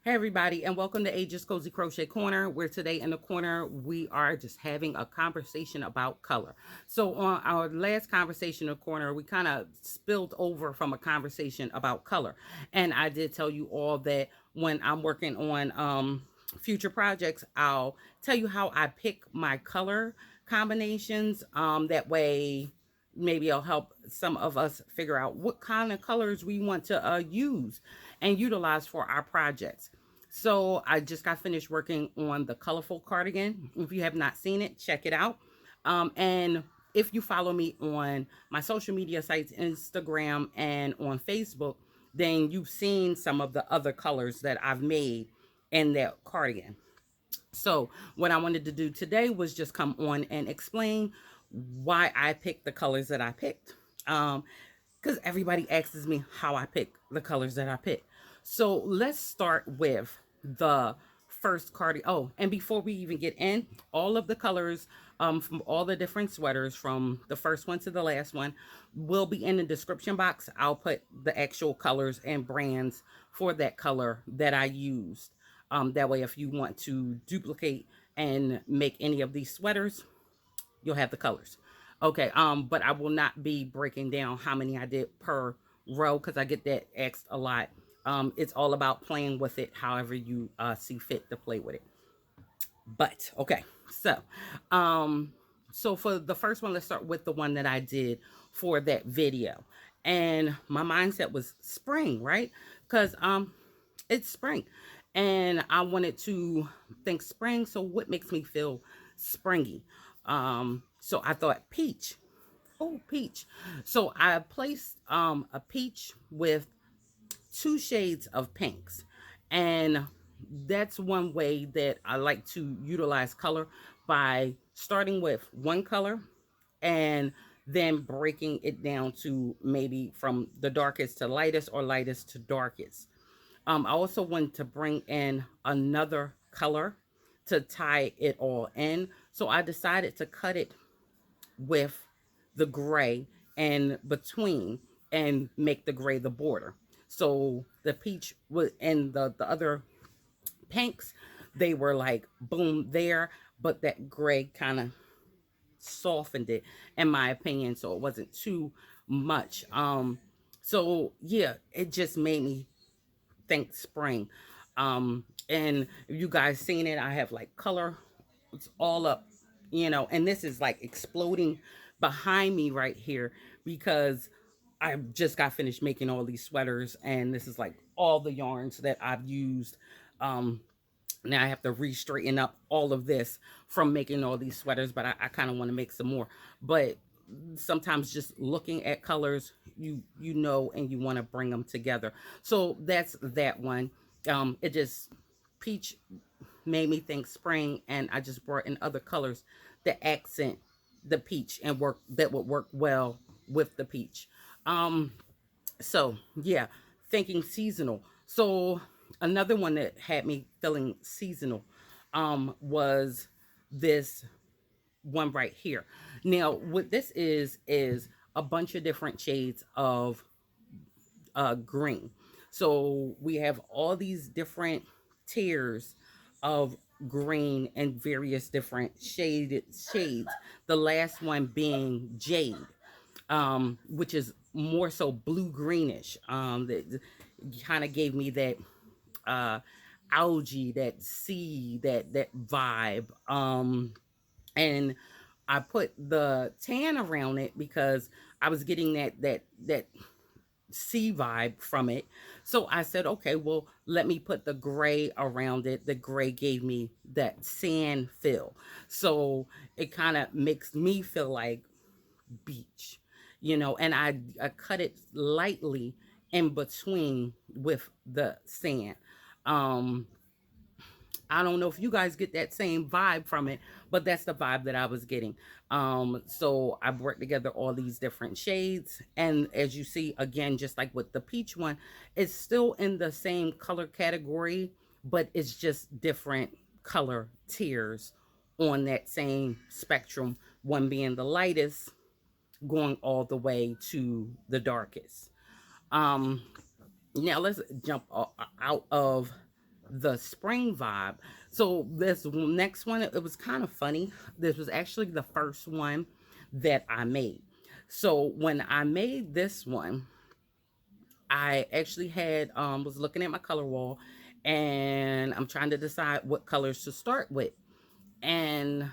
Hey everybody, and welcome to Age's Cozy Crochet Corner, where today in the corner we are just having a conversation about color. So on our last conversation in the corner, we kind of spilled over from a conversation about color. And I did tell you all that when I'm working on future projects, I'll tell you how I pick my color combinations. That way maybe it'll help some of us figure out what kind of colors we want to use and utilize for our projects. So I just got finished working on the colorful cardigan. If you have not seen it, check it out. And if you follow me on my social media sites, Instagram and on Facebook, then you've seen some of the other colors that I've made in that cardigan. So what I wanted to do today was just come on and explain why I picked the colors that I picked. Because everybody asks me how I pick the colors that I pick. So let's start with the first card. Oh, and before we even get in, all of the colors from all the different sweaters, from the first one to the last one, will be in the description box. I'll put the actual colors and brands for that color that I used. That way, if you want to duplicate and make any of these sweaters, you'll have the colors. Okay, but I will not be breaking down how many I did per row because I get that asked a lot. It's all about playing with it however you see fit to play with it. But okay, so so for the first one, let's start with the one that I did for that video. And my mindset was spring, right? Because it's spring and I wanted to think spring. So what makes me feel springy? So I thought peach. Oh, peach. So I placed a peach with two shades of pinks. And that's one way that I like to utilize color, by starting with one color and then breaking it down to maybe from the darkest to lightest or lightest to darkest. I also wanted to bring in another color to tie it all in. So I decided to cut it with the gray and between and make the gray the border. So the peach was and the other pinks, they were like boom there, but that gray kind of softened it in my opinion, so it wasn't too much. So yeah, it just made me think spring. And if you guys seen it, I have like color, it's all up, and this is like exploding behind me right here because I just got finished making all these sweaters, and this is like all the yarns that I've used. Now I have to re-straighten up all of this from making all these sweaters, but I kind of want to make some more. But sometimes just looking at colors, and you want to bring them together. So that's that one. It just peach made me think spring, and I just brought in other colors that accent the peach and work that would work well with the peach. Um, so yeah, thinking seasonal. So another one that had me feeling seasonal was this one right here. Now, what this is a bunch of different shades of green. So we have all these different tiers of green and various different shades. The last one being Jade, which is more so blue greenish. That kind of gave me that uh, algae, that sea, that vibe. And I put the tan around it because I was getting that sea vibe from it. So I said, okay, well, let me put the gray around it. The gray gave me that sand feel. So it kind of makes me feel like beach, and I cut it lightly in between with the sand. Um, I don't know if you guys get that same vibe from it, but that's the vibe that I was getting. So I brought together all these different shades. And as you see, again, just like with the peach one, it's still in the same color category, but it's just different color tiers on that same spectrum, one being the lightest, going all the way to the darkest. Um, Now let's jump out of the spring vibe. So this next one, it was kind of funny. This was actually the first one that I made. So when I made this one, I actually had was looking at my color wall, and I'm trying to decide what colors to start with. And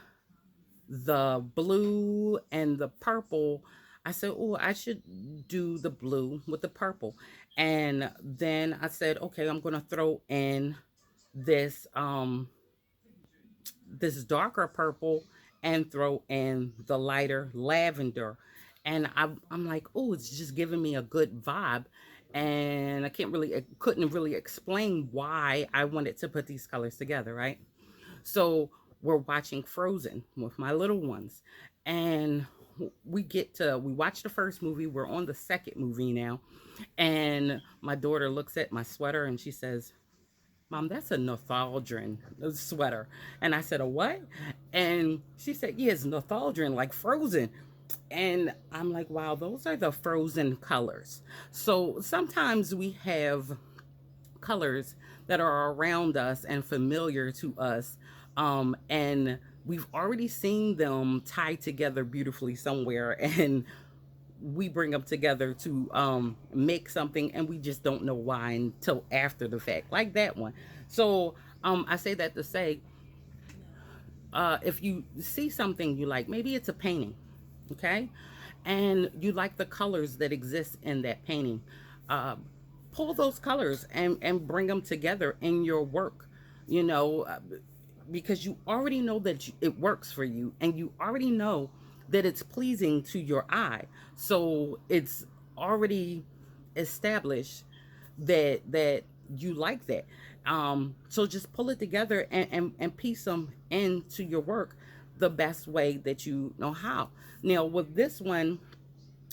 the blue and the purple, I said, oh, I should do the blue with the purple. And then I said, okay, I'm gonna throw in this this darker purple and throw in the lighter lavender. And I'm like, oh, it's just giving me a good vibe. And I couldn't really explain why I wanted to put these colors together, right? So we're watching Frozen with my little ones. And we watch the first movie. We're on the second movie now. And my daughter looks at my sweater and she says, Mom, that's a Northaldrin sweater. And I said, a what? And she said, yeah, it's Northaldrin, like Frozen. And I'm like, wow, those are the Frozen colors. So sometimes we have colors that are around us and familiar to us. And we've already seen them tied together beautifully somewhere. And we bring them together to make something, and we just don't know why until after the fact, like that one. So I say that to say, if you see something you like, maybe it's a painting, okay, and you like the colors that exist in that painting, uh, pull those colors and bring them together in your work, you know, because you already know that it works for you, and you already know that it's pleasing to your eye. So it's already established that you like that. So just pull it together and piece them into your work the best way that you know how. Now with this one,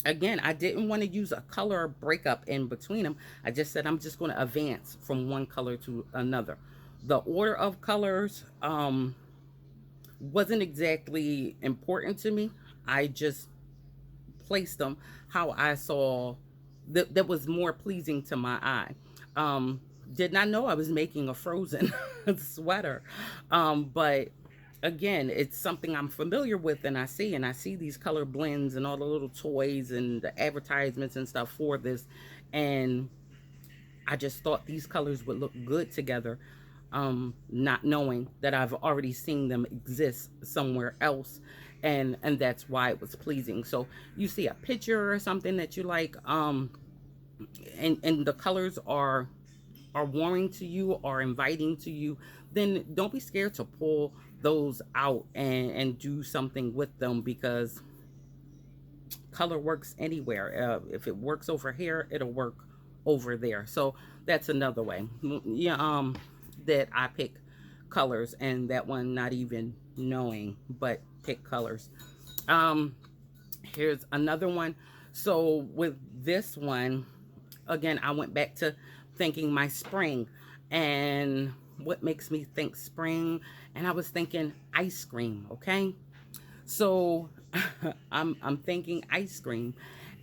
again, I didn't want to use a color breakup in between them. I just said I'm just going to advance from one color to another. The order of colors wasn't exactly important to me. I just placed them how I saw that was more pleasing to my eye. Um, did not know I was making a Frozen sweater, but again, it's something I'm familiar with, and I see these color blends and all the little toys and the advertisements and stuff for this, and I just thought these colors would look good together, not knowing that I've already seen them exist somewhere else, and that's why it was pleasing. So you see a picture or something that you like, and the colors are warming to you or inviting to you, then don't be scared to pull those out and do something with them, because color works anywhere. If it works over here, it'll work over there. So that's another way. Yeah, that I pick colors, and that one not even knowing, but pick colors. Um, Here's another one. So with this one, again, I went back to thinking my spring, and what makes me think spring, and I was thinking ice cream, okay? So I'm thinking ice cream,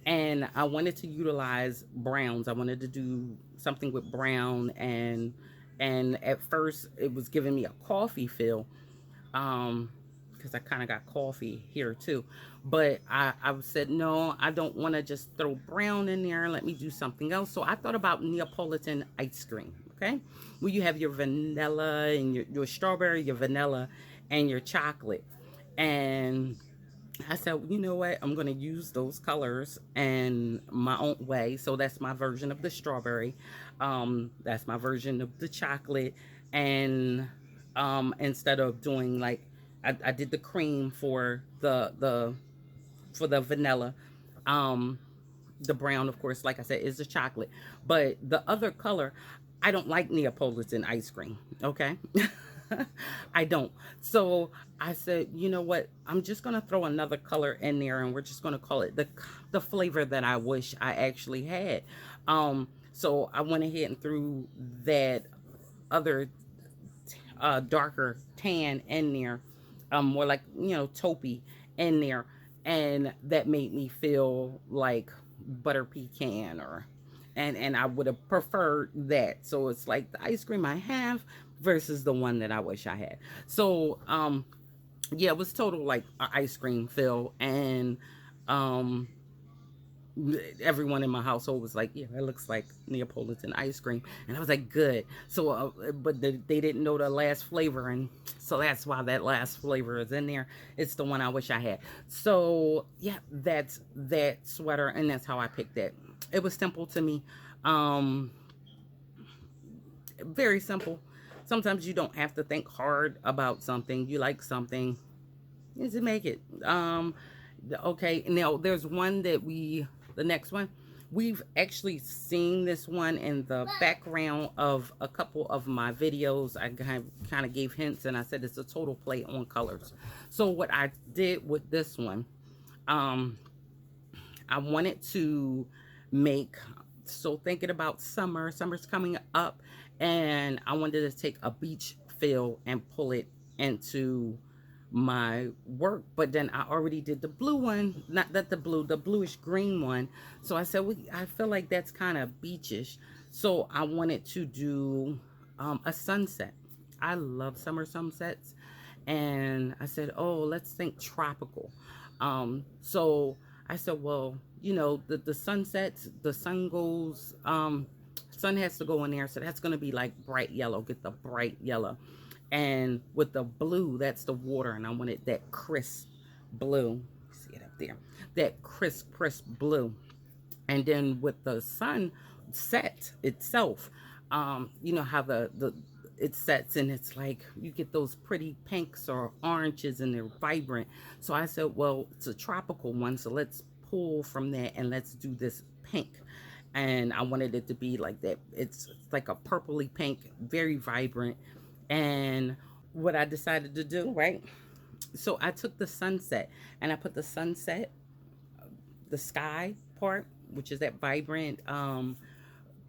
and I wanted to utilize browns. I wanted to do something with brown, and at first it was giving me a coffee feel, um because I kind of got coffee here too. But I said, no, I don't want to just throw brown in there. Let me do something else. So I thought about Neapolitan ice cream, okay? Where you have your vanilla and your strawberry, your vanilla, and your chocolate. And I said, you know what? I'm going to use those colors in my own way. So that's my version of the strawberry. That's my version of the chocolate. And instead of doing like, I did the cream for the vanilla. Um, the brown, of course, like I said, is the chocolate. But the other color, I don't like Neapolitan ice cream. Okay. I don't. So I said, you know what? I'm just gonna throw another color in there, and we're just gonna call it the flavor that I wish I actually had. So I went ahead and threw that other darker tan in there, more like, you know, taupey in there, and that made me feel like butter pecan, or and I would have preferred that. So it's like the ice cream I have versus the one that I wish I had. So yeah, it was total like a ice cream fill, and um everyone in my household was like, yeah, it looks like Neapolitan ice cream. And I was like, good. So but they didn't know the last flavor, and so that's why that last flavor is in there. It's the one I wish I had. So yeah, that's that sweater, and that's how I picked that. It was simple to me. um Very simple. Sometimes you don't have to think hard about something. You like something, is to make it. Okay, now there's one that the next one, we've actually seen this one in the background of a couple of my videos. I kind of gave hints, and I said it's a total play on colors. So what I did with this one, um, I wanted to make, so thinking about summer's coming up, and I wanted to take a beach feel and pull it into my work. But then I already did the blue one, not that the bluish green one. So I said, I feel like that's kind of beachish. So I wanted to do a sunset. I love summer sunsets. And I said, oh, let's think tropical. So I said, well, the sunsets, the sun goes, sun has to go in there. So that's going to be like bright yellow, get the bright yellow. And with the blue, that's the water. And I wanted that crisp blue. See it up there, that crisp blue. And then with the sunset itself, you know how the it sets, and it's like you get those pretty pinks or oranges, and they're vibrant. So I said, well, it's a tropical one, so let's pull from that and let's do this pink. And I wanted it to be like that. It's like a purpley pink, very vibrant. And what I decided to do, right? So I took the sunset and I put the sunset, the sky part, which is that vibrant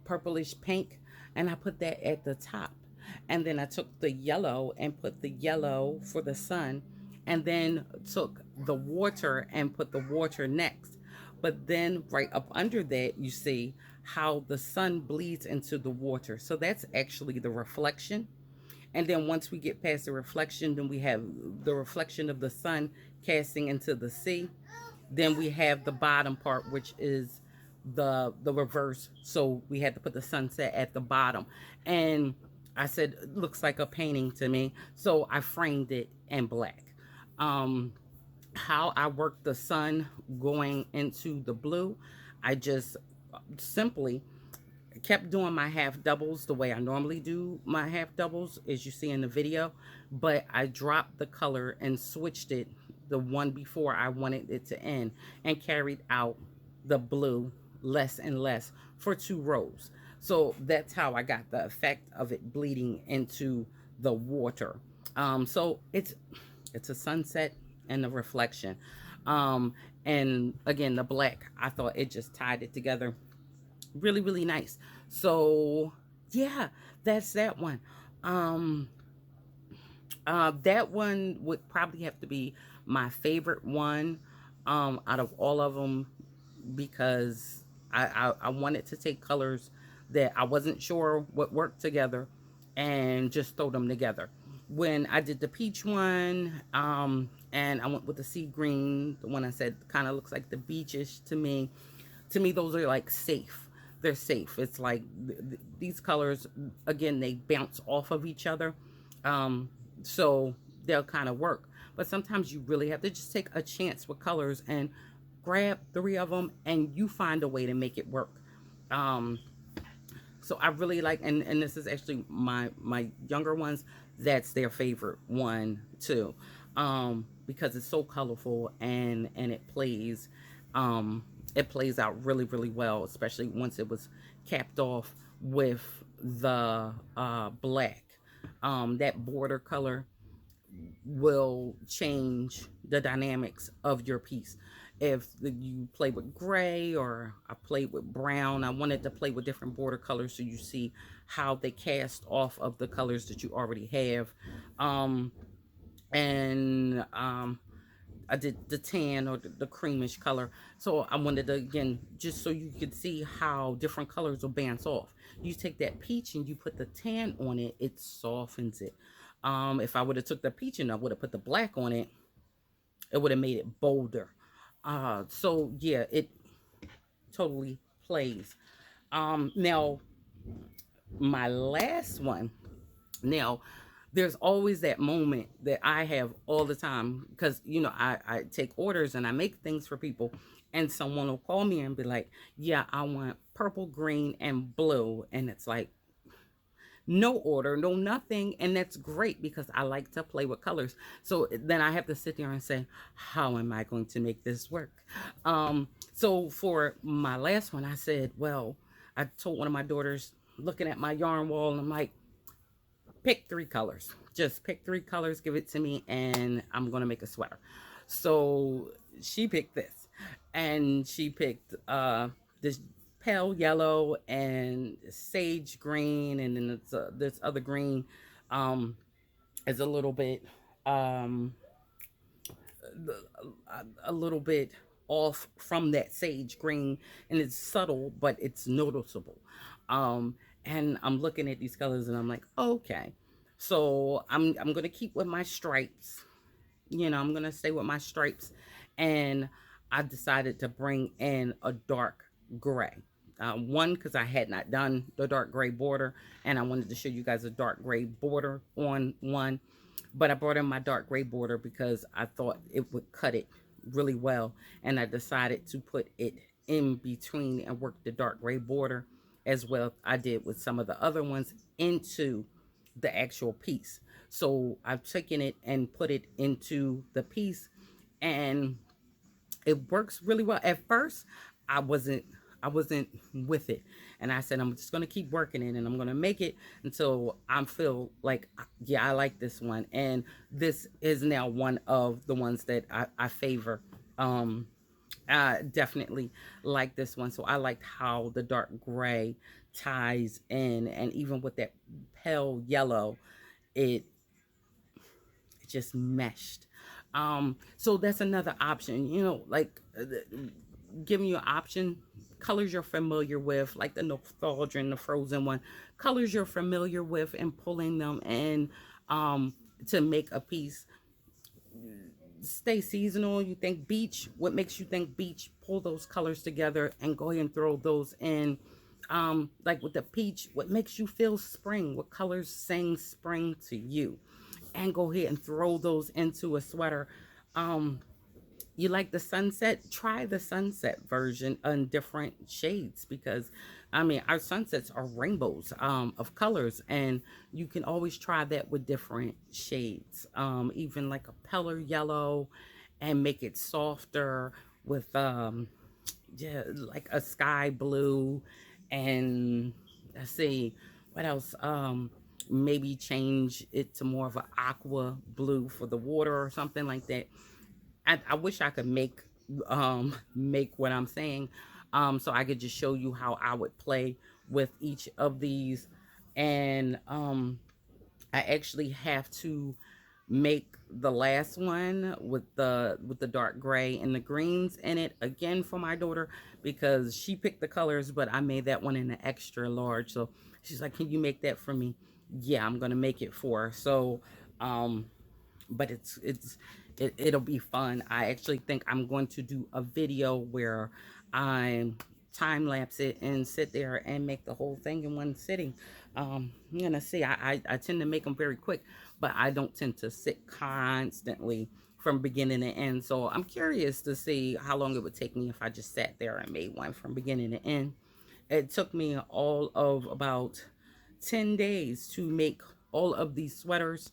purplish pink, and I put that at the top. And then I took the yellow and put the yellow for the sun, and then took the water and put the water next. But then right up under that, you see how the sun bleeds into the water. So that's actually the reflection. And then once we get past the reflection, then we have the reflection of the sun casting into the sea. Then we have the bottom part, which is the reverse. So we had to put the sunset at the bottom. And I said, it looks like a painting to me. So I framed it in black. Um, how I worked the sun going into the blue, I just simply kept doing my half doubles the way I normally do my half doubles, as you see in the video. But I dropped the color and switched it the one before I wanted it to end, and carried out the blue less and less for 2 rows. So that's how I got the effect of it bleeding into the water. So it's a sunset and the reflection. And again, the black, I thought it just tied it together really, really nice. So yeah, that's that one. um that one would probably have to be my favorite one out of all of them, because I wanted to take colors that I wasn't sure would work together and just throw them together. When I did the peach one, and I went with the sea green, the one I said kind of looks like the beachish to me. To me, those are like safe. They're safe. It's like these colors, again, they bounce off of each other. So they'll kind of work. But sometimes you really have to just take a chance with colors and grab 3 of them, and you find a way to make it work. Um, so I really like, and this is actually my younger ones, that's their favorite one too. Because it's so colorful, and it plays out really, really well, especially once it was capped off with the black. That border color will change the dynamics of your piece. If you play with gray, or I played with brown, I wanted to play with different border colors so you see how they cast off of the colors that you already have. And I did the tan or the creamish color. So I wanted to, again, just so you could see how different colors will bounce off. You take that peach and you put the tan on it, it softens it. If I would have took the peach and I would have put the black on it, it would have made it bolder. So yeah, it totally plays. Now my last one. Now, there's always that moment that I have all the time because, you know, I take orders and I make things for people, and someone will call me and be like, yeah, I want purple, green, and blue. And it's like, no order, no nothing. And that's great because I like to play with colors. So then I have to sit there and say, how am I going to make this work? So for my last one, I said, well, I told one of my daughters, looking at my yarn wall, and I'm like, pick 3 colors. Just pick 3 colors, give it to me, and I'm going to make a sweater. So she picked this. And she picked this pale yellow and sage green. And then it's, this other green is a little bit, a little bit off from that sage green. And it's subtle, but it's noticeable. And I'm looking at these colors and I'm like, okay. So I'm going to keep with my stripes. You know, I'm going to stay with my stripes. And I decided to bring in a dark gray. One, because I had not done the dark gray border. And I wanted to show you guys a dark gray border on one. But I brought in my dark gray border because I thought it would cut it really well. And I decided to put it in between and work the dark gray border as well I did with some of the other ones into the actual piece. So I've taken it and put it into the piece, and it works really well. At first, I wasn't with it, and I said I'm just going to keep working it, and I'm going to make it until I feel like, yeah, I like this one. And this is now one of the ones that I favor. I definitely like this one. So I liked how the dark gray ties in, and even with that pale yellow, it just meshed. So that's another option, you know, like giving you an option, colors you're familiar with, like the nostalgia and the frozen one, colors you're familiar with, and pulling them in to make a piece. Stay seasonal. You think beach, what makes you think beach? Pull those colors together and go ahead and throw those in. Like with the peach, what makes you feel spring? What colors sing spring to you? And go ahead and throw those into a sweater. You like the sunset? Try the sunset version in different shades, because I mean, our sunsets are rainbows of colors, and you can always try that with different shades. Even like a paler yellow, and make it softer with yeah, like a sky blue, and let's see what else. Maybe change it to more of an aqua blue for the water or something like that. I wish I could make what I'm saying, so I could just show you how I would play with each of these. And I actually have to make the last one with the dark gray and the greens in it again for my daughter, because she picked the colors, but I made that one in an extra large. So she's like, can you make that for me? Yeah, I'm gonna make it for her. So but it'll be fun. I actually think I'm going to do a video where I time lapse it and sit there and make the whole thing in one sitting. I'm gonna see. I tend to make them very quick, but I don't tend to sit constantly from beginning to end. So I'm curious to see how long it would take me if I just sat there and made one from beginning to end. It took me all of about 10 days to make all of these sweaters.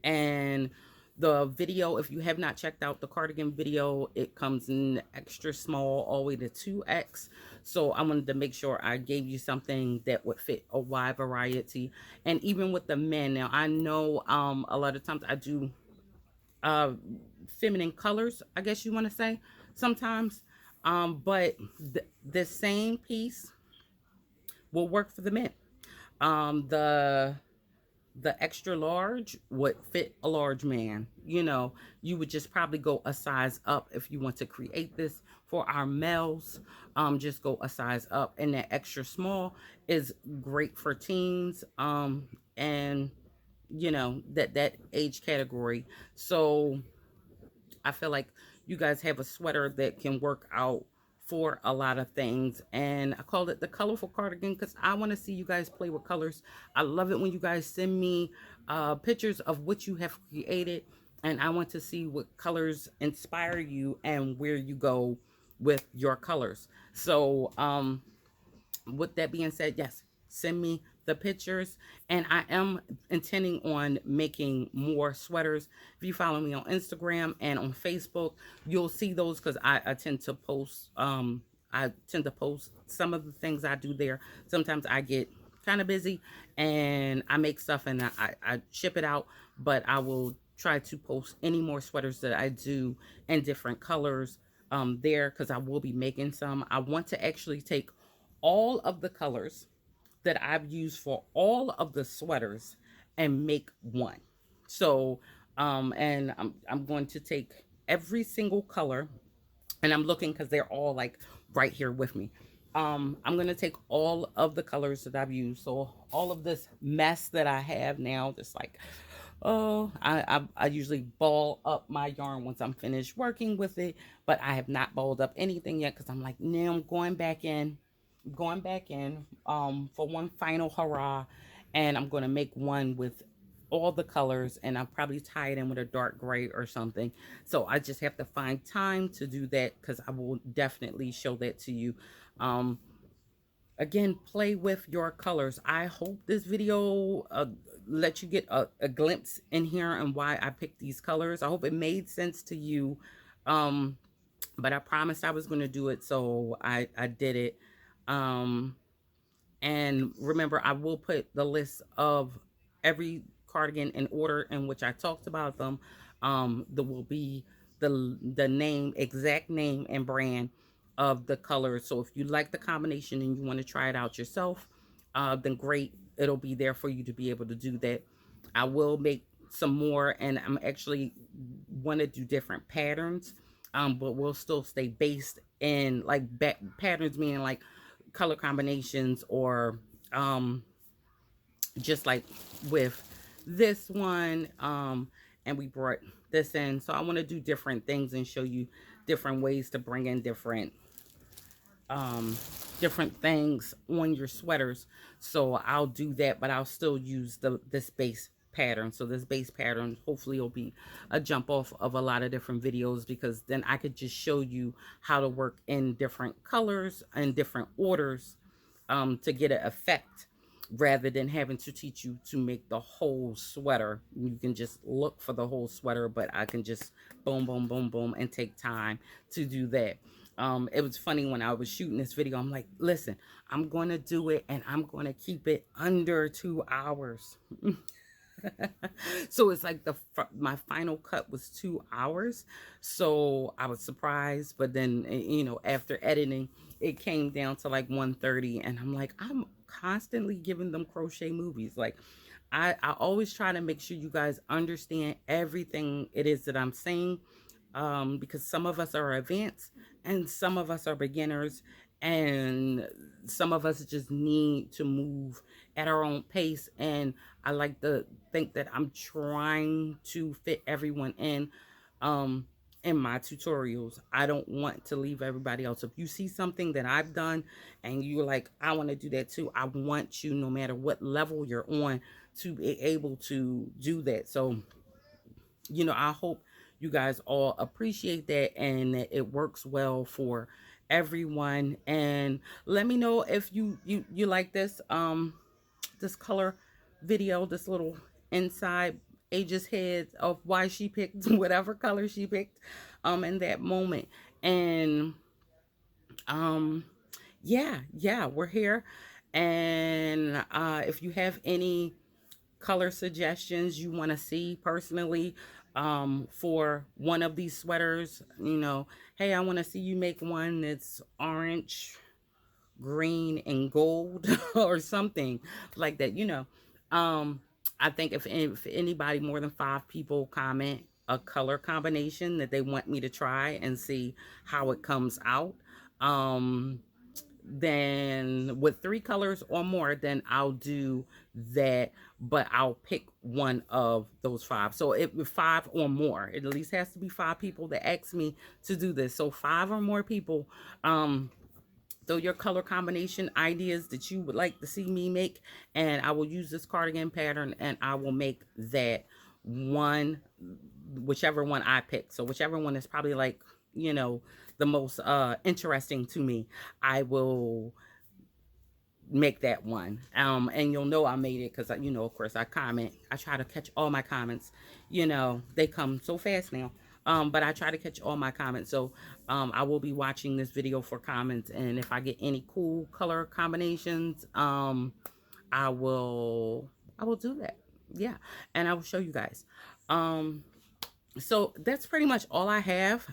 And the video, if you have not checked out the cardigan video, it comes in extra small all the way to 2X. So I wanted to make sure I gave you something that would fit a wide variety. And even with the men, now I know a lot of times I do feminine colors, I guess you want to say, sometimes. But the same piece will work for the men. The the extra large would fit a large man. You know, you would just probably go a size up if you want to create this for our males. Just go a size up, and that extra small is great for teens. And you know that age category. So I feel like you guys have a sweater that can work out for a lot of things. And I called it the colorful cardigan because I want to see you guys play with colors. I love it when you guys send me pictures of what you have created. And I want to see what colors inspire you and where you go with your colors. So, with that being said, yes, send me the pictures. And I am intending on making more sweaters. If you follow me on Instagram and on Facebook, you'll see those because I tend to post some of the things I do there. Sometimes I get kind of busy and I make stuff and I ship it out, but I will try to post any more sweaters that I do in different colors there, because I will be making some. I want to actually take all of the colors that I've used for all of the sweaters and make one. So, and I'm going to take every single color, and I'm looking because they're all like right here with me. I'm going to take all of the colors that I've used. So all of this mess that I have now, just like, oh, I usually ball up my yarn once I'm finished working with it, but I have not balled up anything yet because I'm like, now I'm going back in for one final hurrah, and I'm going to make one with all the colors, and I'll probably tie it in with a dark gray or something. So I just have to find time to do that because I will definitely show that to you. um Again, play with your colors. I hope this video let you get a glimpse in here and why I picked these colors. I hope it made sense to you. But I promised I was going to do it, so I did it. um and remember, I will put the list of every cardigan in order in which I talked about them. There will be the name, exact name and brand of the colors. So if you like the combination and you want to try it out yourself, then great. It'll be there for you to be able to do that. I will make some more, and I'm actually want to do different patterns. But we'll still stay based in like patterns, meaning like color combinations, or just like with this one. And we brought this in, so I want to do different things and show you different ways to bring in different things on your sweaters. So I'll do that, but I'll still use this base pattern. So this base pattern hopefully will be a jump off of a lot of different videos, because then I could just show you how to work in different colors and different orders to get an effect, rather than having to teach you to make the whole sweater. You can just look for the whole sweater, but I can just boom, boom, boom, boom, and take time to do that. It was funny when I was shooting this video. I'm like, listen, I'm going to do it, and I'm going to keep it under 2 hours. So it's like my final cut was 2 hours. So I was surprised, but then, you know, after editing, it came down to like 1:30, and I'm like, I'm constantly giving them crochet movies. Like, I always try to make sure you guys understand everything it is that I'm saying, because some of us are advanced and some of us are beginners, and some of us just need to move at our own pace. And I like to think that I'm trying to fit everyone in my tutorials. I don't want to leave everybody else. If you see something that I've done and you're like, I want to do that too, I want you, no matter what level you're on, to be able to do that. So, you know, I hope you guys all appreciate that and that it works well for everyone. And let me know if you like this color video, this little inside Age's head of why she picked whatever color she picked in that moment. And um yeah, we're here. And if you have any color suggestions you want to see personally for one of these sweaters, you know, hey, I want to see you make one that's orange, green, and gold or something like that, you know. I think if anybody, more than 5 people comment a color combination that they want me to try and see how it comes out, then with 3 colors or more, then I'll do that. But I'll pick one of those 5. So if 5 or more, it at least has to be 5 people that ask me to do this. So 5 or more people, throw your color combination ideas that you would like to see me make, and I will use this cardigan pattern and I will make that one, whichever one I pick. So whichever one is probably like, the most interesting to me, I will make that one. And you'll know I made it because, of course, I comment. I try to catch all my comments. They come so fast now. But I try to catch all my comments. So I will be watching this video for comments, and if I get any cool color combinations, I will do that. Yeah, and I will show you guys. So that's pretty much all I have.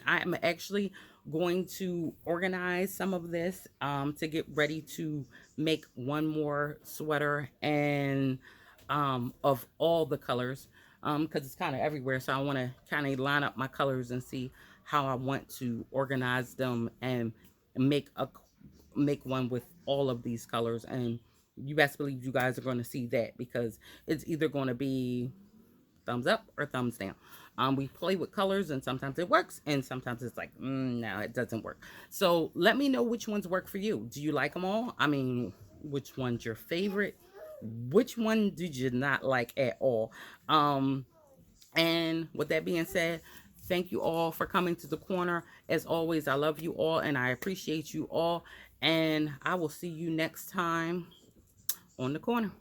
I am actually going to organize some of this to get ready to make one more sweater, and of all the colors, because it's kind of everywhere. So I want to kind of line up my colors and see how I want to organize them and make one with all of these colors. And you best believe you guys are going to see that, because it's either going to be thumbs up or thumbs down. We play with colors, and sometimes it works, and sometimes it's like, no, it doesn't work. So let me know which ones work for you. Do you like them all? I mean, which one's your favorite? Which one did you not like at all? And with that being said, thank you all for coming to the corner. As always, I love you all and I appreciate you all. And I will see you next time on the corner.